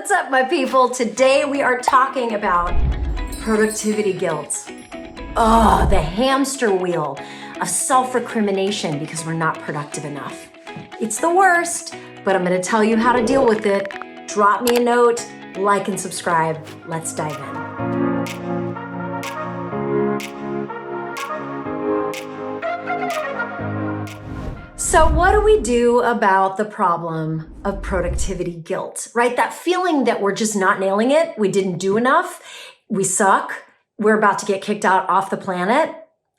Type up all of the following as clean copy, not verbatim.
What's up, my people? Today we are talking about productivity guilt. Oh, the hamster wheel of self-recrimination because we're not productive enough. It's the worst, but I'm going to tell you how to deal with it. Drop me a note, like and subscribe. Let's dive in. So what do we do about the problem of productivity guilt, right? That feeling that we're just not nailing it, we didn't do enough, we suck, we're about to get kicked out off the planet.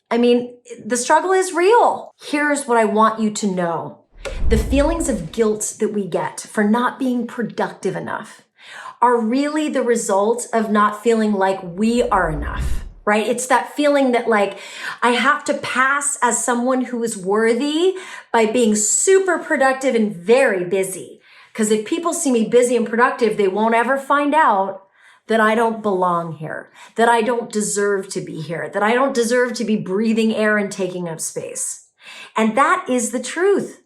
I mean, the struggle is real. Here's what I want you to know. The feelings of guilt that we get for not being productive enough are really the result of not feeling like we are enough. Right? It's that feeling that like, I have to pass as someone who is worthy by being super productive and very busy. Because if people see me busy and productive, they won't ever find out that I don't belong here, that I don't deserve to be here, that I don't deserve to be breathing air and taking up space. And that is the truth.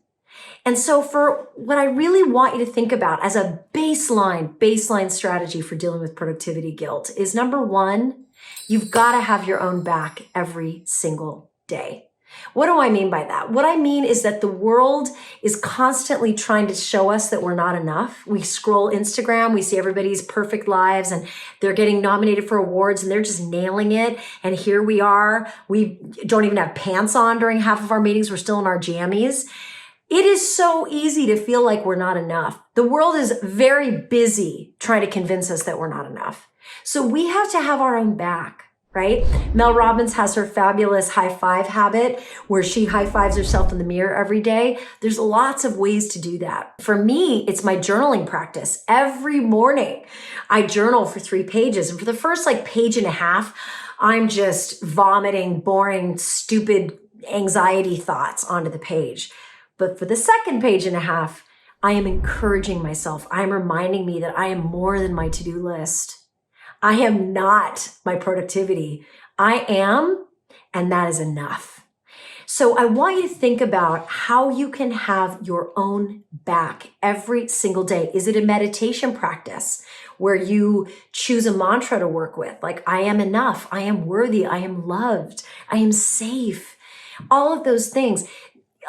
And so for what I really want you to think about as a baseline strategy for dealing with productivity guilt is number one, you've got to have your own back every single day. What do I mean by that? What I mean is that the world is constantly trying to show us that we're not enough. We scroll Instagram, we see everybody's perfect lives and they're getting nominated for awards and they're just nailing it. And here we are. We don't even have pants on during half of our meetings. We're still in our jammies. It is so easy to feel like we're not enough. The world is very busy trying to convince us that we're not enough. So we have to have our own back, right? Mel Robbins has her fabulous high five habit where she high fives herself in the mirror every day. There's lots of ways to do that. For me, it's my journaling practice. Every morning, I journal for 3 pages. And for the first page and a half, I'm just vomiting boring, stupid anxiety thoughts onto the page. But for the second page and a half, I am encouraging myself. I am reminding me that I am more than my to-do list. I am not my productivity. I am, and that is enough. So I want you to think about how you can have your own back every single day. Is it a meditation practice where you choose a mantra to work with? Like, I am enough, I am worthy, I am loved, I am safe. All of those things.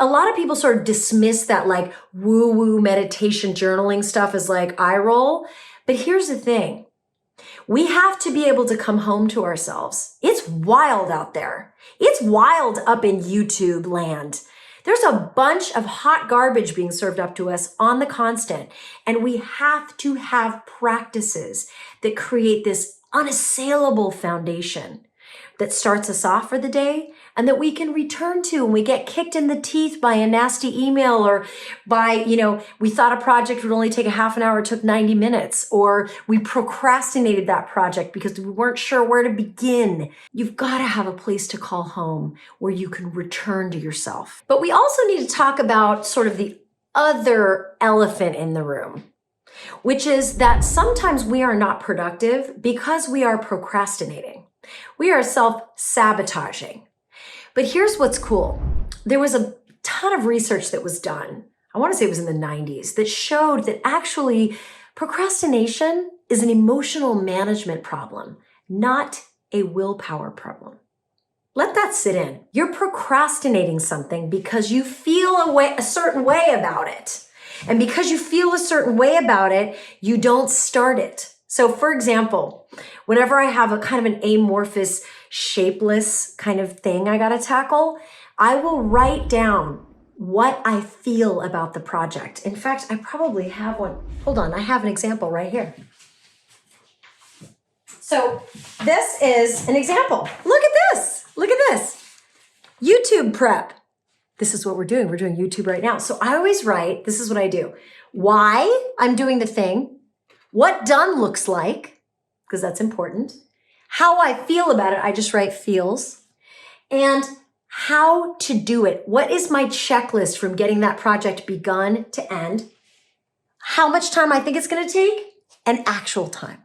A lot of people sort of dismiss that like woo-woo meditation journaling stuff as like eye roll. But here's the thing. We have to be able to come home to ourselves. It's wild out there. It's wild up in YouTube land. There's a bunch of hot garbage being served up to us on the constant. And we have to have practices that create this unassailable foundation that starts us off for the day and that we can return to when we get kicked in the teeth by a nasty email or by, we thought a project would only take a half an hour, it took 90 minutes, or we procrastinated that project because we weren't sure where to begin. You've got to have a place to call home where you can return to yourself. But we also need to talk about sort of the other elephant in the room, which is that sometimes we are not productive because we are procrastinating. We are self-sabotaging. But here's what's cool. There was a ton of research that was done, I want to say it was in the 90s, that showed that actually procrastination is an emotional management problem, not a willpower problem. Let that sit in. You're procrastinating something because you feel a certain way about it. And because you feel a certain way about it, you don't start it. So for example, whenever I have a kind of an amorphous, shapeless kind of thing I got to tackle, I will write down what I feel about the project. In fact, I probably have one. Hold on, I have an example right here. So this is an example. Look at this. Look at this. YouTube prep. This is what we're doing. We're doing YouTube right now. So I always write, this is what I do. Why I'm doing the thing, what done looks like, because that's important. How I feel about it, I just write feels. And how to do it. What is my checklist from getting that project begun to end? How much time I think it's going to take? And actual time.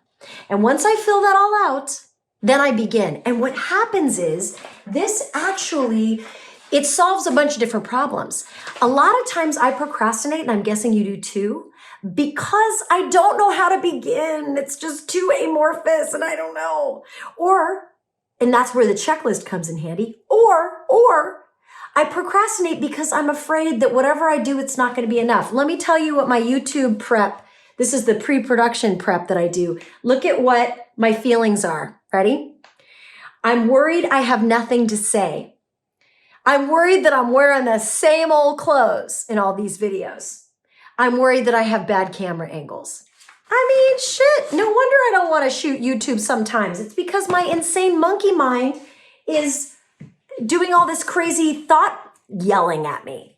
And once I fill that all out, then I begin. And what happens is this actually, it solves a bunch of different problems. A lot of times I procrastinate, and I'm guessing you do too, because I don't know how to begin. It's just too amorphous and I don't know. And that's where the checklist comes in handy. Or I procrastinate because I'm afraid that whatever I do, it's not going to be enough. Let me tell you what my YouTube prep, this is the pre-production prep that I do. Look at what my feelings are. Ready? I'm worried I have nothing to say. I'm worried that I'm wearing the same old clothes in all these videos. I'm worried that I have bad camera angles. I mean, shit, no wonder I don't want to shoot YouTube sometimes. It's because my insane monkey mind is doing all this crazy thought yelling at me.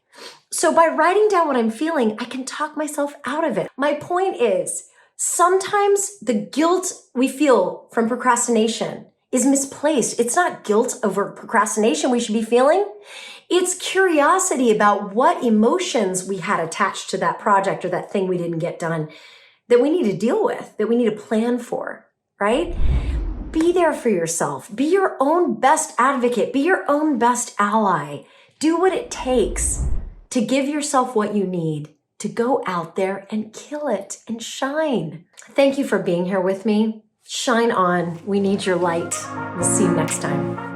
So by writing down what I'm feeling, I can talk myself out of it. My point is, sometimes the guilt we feel from procrastination is misplaced. It's not guilt over procrastination we should be feeling. It's curiosity about what emotions we had attached to that project or that thing we didn't get done that we need to deal with, that we need to plan for, right? Be there for yourself. Be your own best advocate. Be your own best ally. Do what it takes to give yourself what you need to go out there and kill it and shine. Thank you for being here with me. Shine on. We need your light. We'll see you next time.